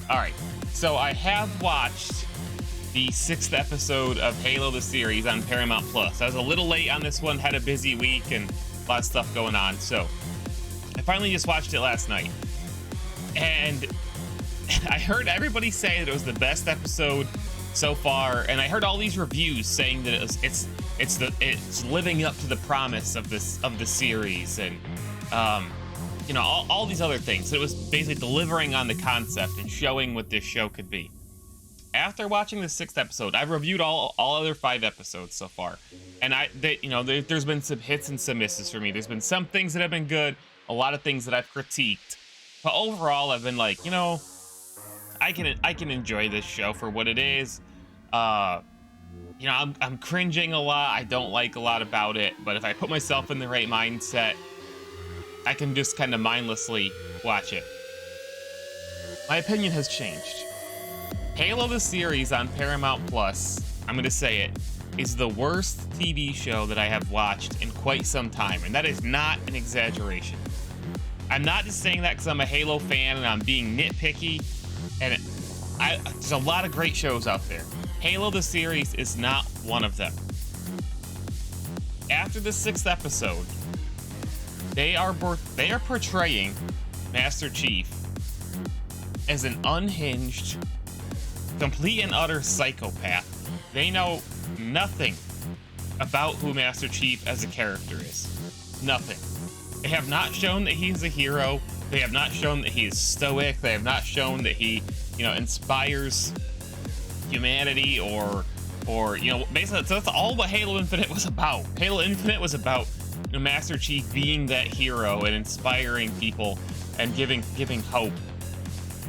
All right, so I have watched the 6th episode of Halo the series on Paramount Plus. I was a little late on this one, had a busy week and a lot of stuff going on, so I finally just watched it last night. And I heard everybody say that it was the best episode so far, and I heard all these reviews saying that it's living up to the promise of the series, and you know, all these other things. It was basically delivering on the concept and showing what this show could be. After watching the 6th episode, I've reviewed all other 5 episodes so far, and there's been some hits and some misses for me. There's been some things that have been good, a lot of things that I've critiqued, but overall, I've been like, you know, I can enjoy this show for what it is. You know, I'm cringing a lot. I don't like a lot about it, but if I put myself in the right mindset, I can just kind of mindlessly watch it. My opinion has changed. Halo the series on Paramount Plus, I'm going to say it, is the worst TV show that I have watched in quite some time, and that is not an exaggeration. I'm not just saying that because I'm a Halo fan and I'm being nitpicky, and there's a lot of great shows out there. Halo the series is not one of them. After the 6th episode, they are portraying Master Chief as an unhinged, complete and utter psychopath. They know nothing about who Master Chief as a character is. Nothing. They have not shown that he's a hero. They have not shown that he is stoic. They have not shown that he, you know, inspires humanity or you know, basically that's all what Halo Infinite was about. Halo Infinite was about, you know, Master Chief being that hero and inspiring people and giving hope.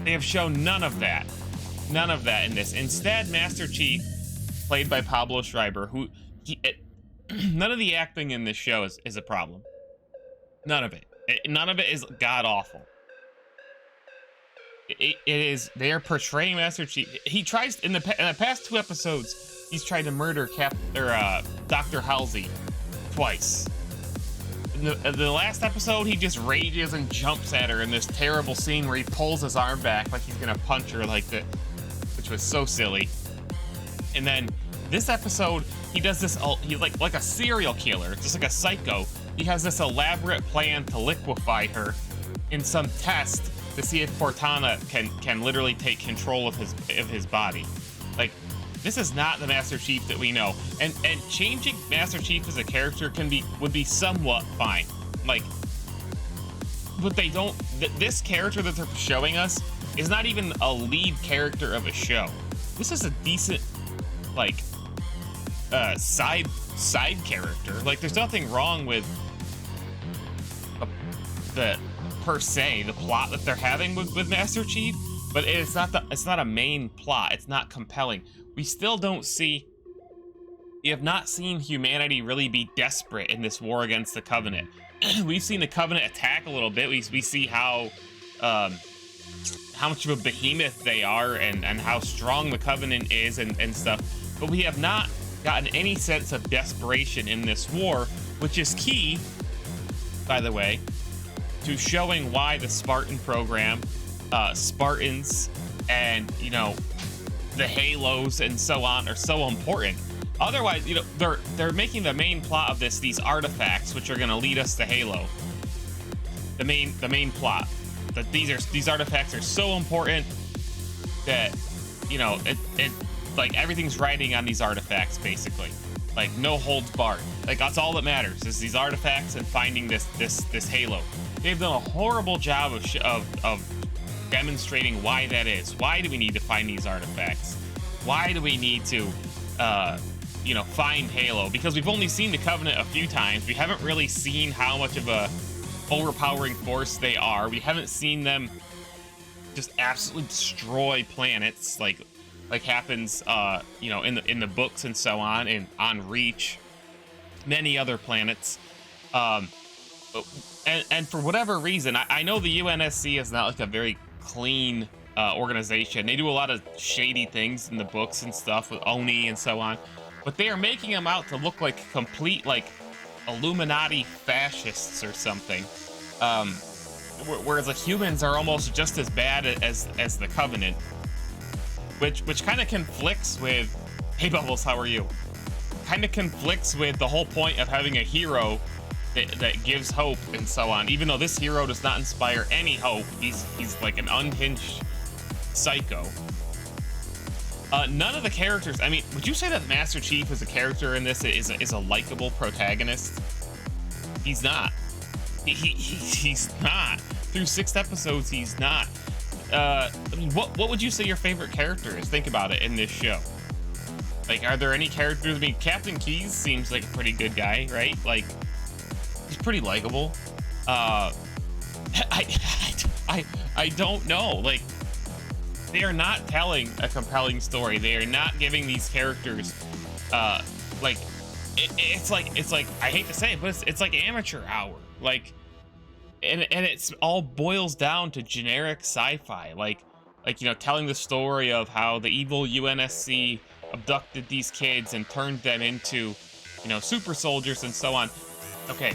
They have shown none of that in this. Instead, Master Chief, played by Pablo Schreiber, none of the acting in this show is a problem. None of it. None of it is god awful. It is, they are portraying Master Chief. He tries in the past 2 episodes, he's tried to murder Dr. Halsey twice. In the last episode, he just rages and jumps at her in this terrible scene where he pulls his arm back like he's gonna punch her, which was so silly. And then this episode, he does this. He's like a serial killer, just like a psycho. He has this elaborate plan to liquefy her in some test to see if Cortana can literally take control of his body. Like, this is not the Master Chief that we know. And changing Master Chief as a character would be somewhat fine. Like, but they don't. This character that they're showing us is not even a lead character of a show. This is a decent, like, side character. Like, there's nothing wrong with the plot that they're having with Master Chief, but it's not a main plot. It's not compelling. We have not seen humanity really be desperate in this war against the Covenant. We've seen the Covenant attack a little bit. We see how much of a behemoth they are and how strong the Covenant is and stuff, but we have not gotten any sense of desperation in this war, which is key, by the way, to showing why the Spartan program, Spartans, and, you know, the Halos and so on are so important. Otherwise, you know, they're making the main plot of these artifacts, which are going to lead us to Halo. The main plot, that these artifacts are so important that, you know, it like everything's riding on these artifacts, basically. Like, no holds barred. Like, that's all that matters, is these artifacts and finding this Halo. They've done a horrible job of demonstrating why that is. Why do we need to find these artifacts? Why do we need to, you know, find Halo? Because we've only seen the Covenant a few times. We haven't really seen how much of a overpowering force they are. We haven't seen them just absolutely destroy planets like happens, you know, in the books and so on, and on Reach, many other planets. And for whatever reason, I know the UNSC is not like a very clean organization. They do a lot of shady things in the books and stuff with Oni and so on, but they are making them out to look like complete, like, Illuminati fascists or something. whereas the humans are almost just as bad as the Covenant, which kind of conflicts with, hey Bubbles, how are you? Kind of conflicts with the whole point of having a hero that gives hope and so on. Even though this hero does not inspire any hope, he's like an unhinged psycho. None of the characters, I mean, would you say that Master Chief as a character in this is a likable protagonist? He's not. He's not. Through 6 episodes, he's not. I mean, what would you say your favorite character is? Think about it in this show. Like, are there any characters? I mean, Captain Keyes seems like a pretty good guy, right? Like, he's pretty likable. I don't know. Like, they are not telling a compelling story. They are not giving these characters, like, it's like I hate to say it, but it's like amateur hour. Like, and it's all boils down to generic sci-fi. Like you know, telling the story of how the evil UNSC abducted these kids and turned them into, you know, super soldiers and so on. Okay,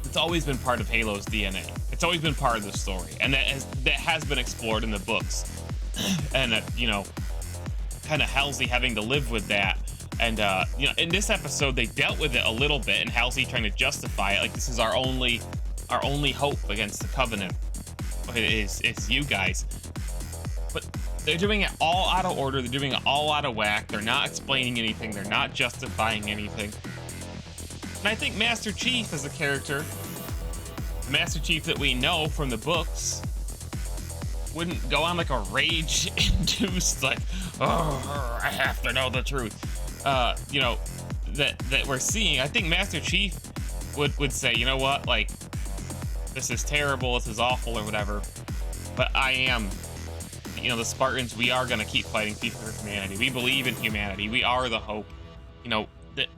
it's always been part of Halo's DNA. It's always been part of the story, and that has been explored in the books. And you know, kind of Halsey having to live with that. And you know, in this episode they dealt with it a little bit, and Halsey trying to justify it, like this is our only hope against the Covenant. It's you guys. But they're doing it all out of order. They're doing it all out of whack. They're not explaining anything. They're not justifying anything. And I think Master Chief as a character, the Master Chief that we know from the books, wouldn't go on like a rage-induced, like, oh, I have to know the truth. You know, that we're seeing. I think Master Chief would say, you know what, like, this is terrible, this is awful, or whatever. But I am, you know, the Spartans, we are gonna keep fighting for humanity. We believe in humanity. We are the hope. You know,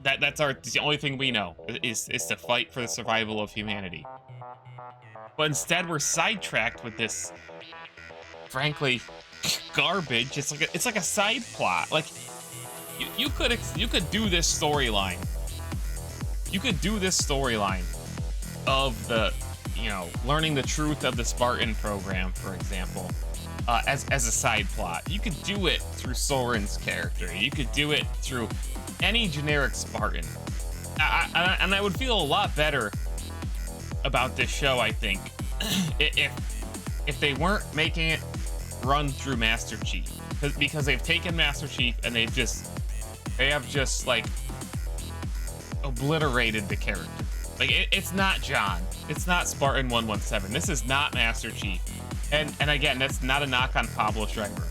that's the only thing we know is to fight for the survival of humanity. But instead, we're sidetracked with this, frankly, garbage. It's like a side plot. Like, you could do this storyline. You could do this storyline of the, you know, learning the truth of the Spartan program, for example, as a side plot. You could do it through Soren's character. You could do it through any generic Spartan. And I would feel a lot better about this show, I think, if they weren't making it run through Master Chief, because they've taken Master Chief and they have just like obliterated the character. Like, it's not John, it's not Spartan 117. This is not Master Chief. And again, that's not a knock on Pablo Schreiber,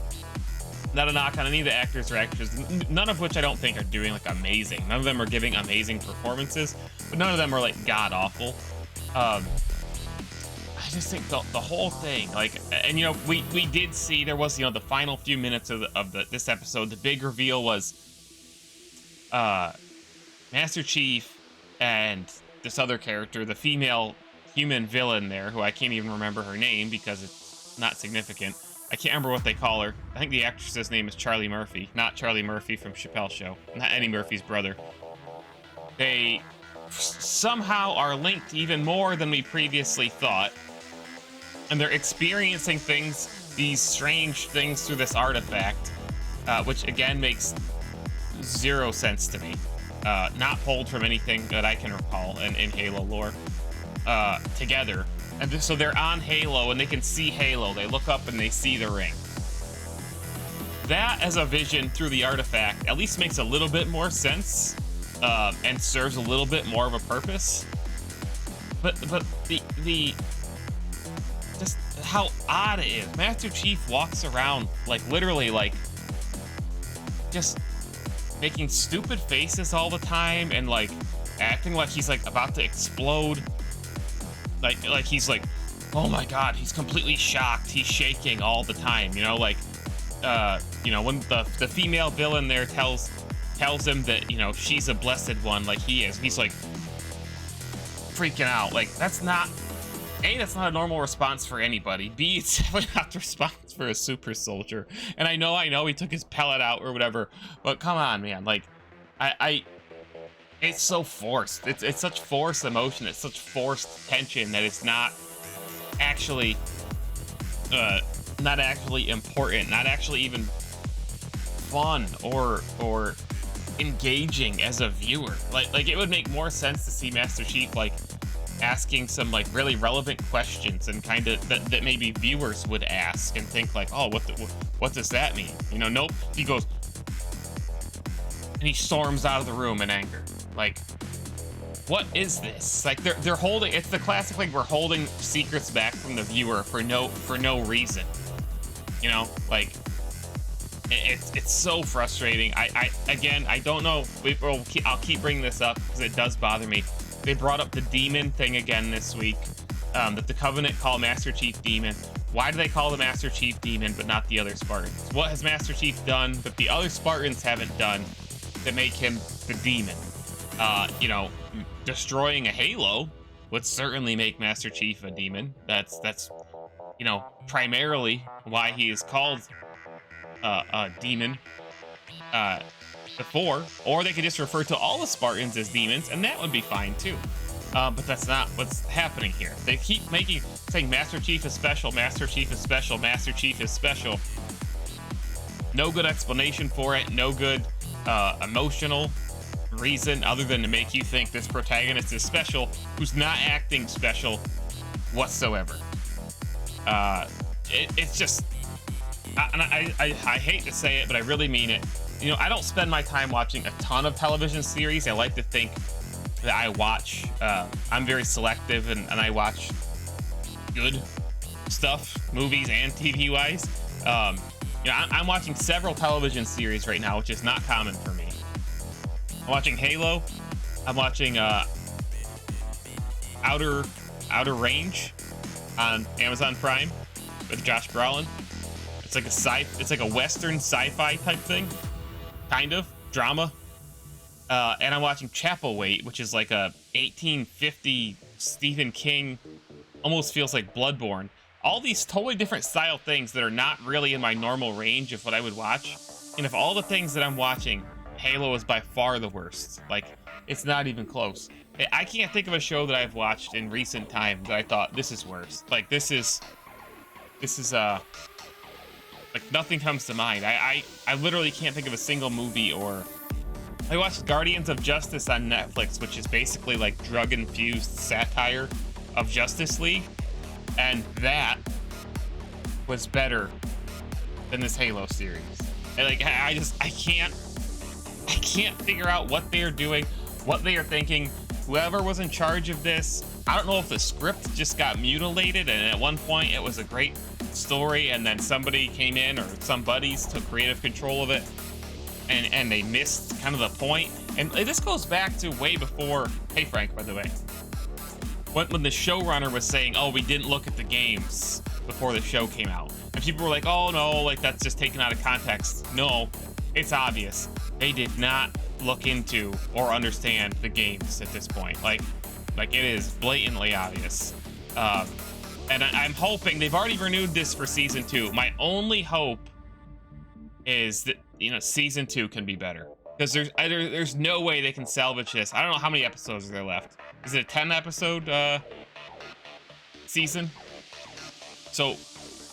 not a knock on any of the actors or actresses, none of which I don't think are doing like amazing. None of them are giving amazing performances, but none of them are like god awful. I just think the whole thing, like, and you know, we did see, there was, you know, the final few minutes of this episode, the big reveal was Master Chief and this other character, the female human villain there, who I can't even remember her name because it's not significant. I can't remember what they call her. I think the actress's name is Charlie Murphy, not Charlie Murphy from Chappelle's Show, not Eddie Murphy's brother. They somehow are linked even more than we previously thought, and they're experiencing things, these strange things, through this artifact, which again makes zero sense to me. Not pulled from anything that I can recall in Halo lore, together. And so they're on Halo and they can see Halo. They look up and they see the ring. That as a vision through the artifact at least makes a little bit more sense, and serves a little bit more of a purpose. But the just how odd it is. Master Chief walks around like literally like just making stupid faces all the time and like acting like he's like about to explode. Like he's like, oh my god, he's completely shocked, he's shaking all the time, you know, like you know, when the female villain there tells him that, you know, she's a blessed one like he is, he's like freaking out. Like, that's not A, that's not a normal response for anybody. B, it's definitely not the response for a super soldier. And I know he took his pellet out or whatever, but come on, man. Like, it's so forced. It's such forced emotion. It's such forced tension that it's not actually not actually important, not actually even fun or engaging as a viewer. Like it would make more sense to see Master Chief like asking some like really relevant questions and kind of that maybe viewers would ask and think like, oh, what does that mean? You know, nope. He goes and he storms out of the room in anger. Like, what is this? Like they're holding, it's the classic like we're holding secrets back from the viewer for no reason. You know, like it's so frustrating. I don't know. I'll keep bringing this up because it does bother me. They brought up the demon thing again this week. That the Covenant call Master Chief demon. Why do they call the Master Chief demon but not the other Spartans? What has Master Chief done that the other Spartans haven't done that make him the demon? You know, destroying a Halo would certainly make Master Chief a demon. That's you know, primarily why he is called a demon before, or they could just refer to all the Spartans as demons, and that would be fine too. But that's not what's happening here. They keep saying Master Chief is special, Master Chief is special, Master Chief is special. No good explanation for it, no good emotional reason other than to make you think this protagonist is special, who's not acting special whatsoever. It's just, I hate to say it, but I really mean it. You know, I don't spend my time watching a ton of television series. I like to think that I watch, I'm very selective and I watch good stuff, movies and TV wise. You know, I'm watching several television series right now, which is not common for me. I'm watching Halo. I'm watching Outer Range on Amazon Prime with Josh Brolin. It's like a Western sci-fi type thing, kind of drama. And I'm watching Chapelwaite, which is like a 1850 Stephen King, almost feels like Bloodborne. All these totally different style things that are not really in my normal range of what I would watch. And of all the things that I'm watching, Halo is by far the worst. Like, it's not even close. I can't think of a show that I've watched in recent time that I thought, this is worse. Like, this is like, nothing comes to mind. I literally can't think of a single movie. Or I watched Guardians of Justice on Netflix, which is basically like drug-infused satire of Justice League, and that was better than this Halo series. And like, I can't figure out what they are doing, what they are thinking. Whoever was in charge of this, I don't know if the script just got mutilated and at one point it was a great story and then somebody came in, or some buddies took creative control of it and they missed kind of the point. And this goes back to way before, hey Frank, by the way, when the showrunner was saying, oh, we didn't look at the games before the show came out, and people were like, oh no, like that's just taken out of context. No, it's obvious they did not look into or understand the games at this point. Like it is blatantly obvious. And I'm hoping they've already renewed this for season 2. My only hope is that, you know, season 2 can be better, because there's no way they can salvage this. I don't know how many episodes are there left. Is it a 10 episode season? So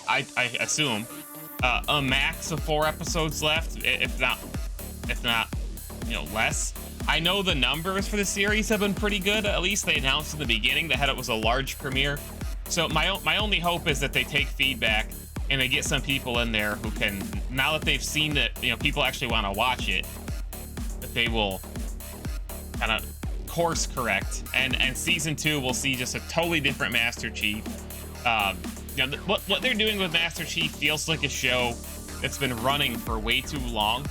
I assume a max of 4 episodes left, if not, you know, less. I know the numbers for the series have been pretty good. At least they announced in the beginning that it was a large premiere. So my only hope is that they take feedback and they get some people in there who can, now that they've seen that, you know, people actually want to watch it, that they will kind of course correct, and season 2 we'll see just a totally different Master Chief. You know, what they're doing with Master Chief feels like a show that's been running for way too long,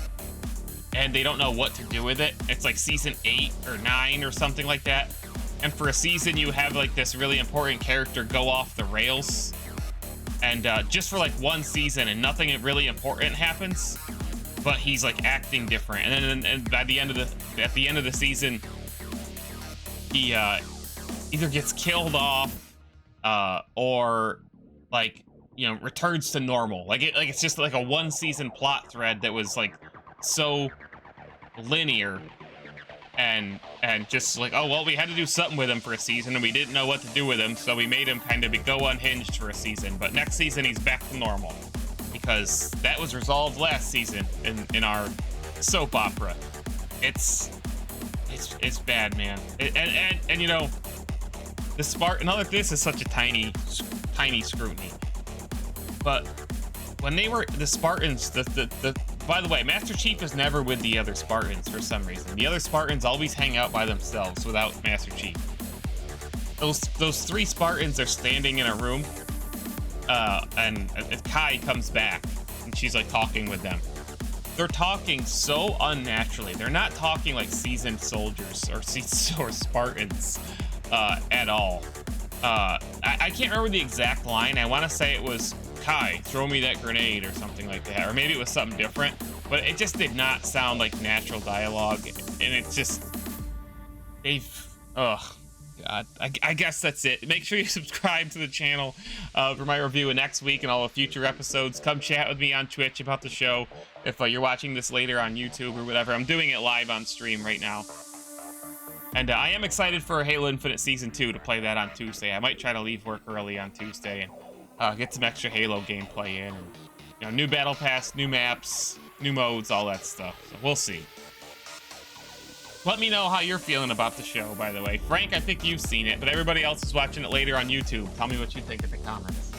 and they don't know what to do with it. It's like season 8 or 9 or something like that. And for a season, you have like this really important character go off the rails, and just for like one season, and nothing really important happens, but he's like acting different. And then by the end of the season, he either gets killed off, or like, you know, returns to normal. Like it's just like a one season plot thread that was like so linear and just like, oh well, we had to do something with him for a season and we didn't know what to do with him, so we made him kind of go unhinged for a season. But next season he's back to normal because that was resolved last season in our soap opera. It's bad, man. And you know, the Spartan. This is such a tiny scrutiny, but when they were the Spartans, by the way, Master Chief is never with the other Spartans for some reason. The other Spartans always hang out by themselves without Master Chief. Those 3 Spartans are standing in a room, and Kai comes back, and she's like talking with them. They're talking so unnaturally. They're not talking like seasoned soldiers or Spartans at all. I can't remember the exact line. I want to say it was, Kai, throw me that grenade or something like that, or maybe it was something different, but it just did not sound like natural dialogue, and it's just, oh god. I guess that's it. Make sure you subscribe to the channel for my review of next week and all the future episodes. Come chat with me on Twitch about the show if you're watching this later on YouTube or whatever. I'm doing it live on stream right now, and I am excited for Halo Infinite Season 2 to play that on Tuesday. I might try to leave work early on Tuesday and get some extra Halo gameplay in, and, you know, new battle pass, new maps, new modes, all that stuff. So we'll see. Let me know how you're feeling about the show, by the way. Frank, I think you've seen it, but everybody else is watching it later on YouTube. Tell me what you think in the comments.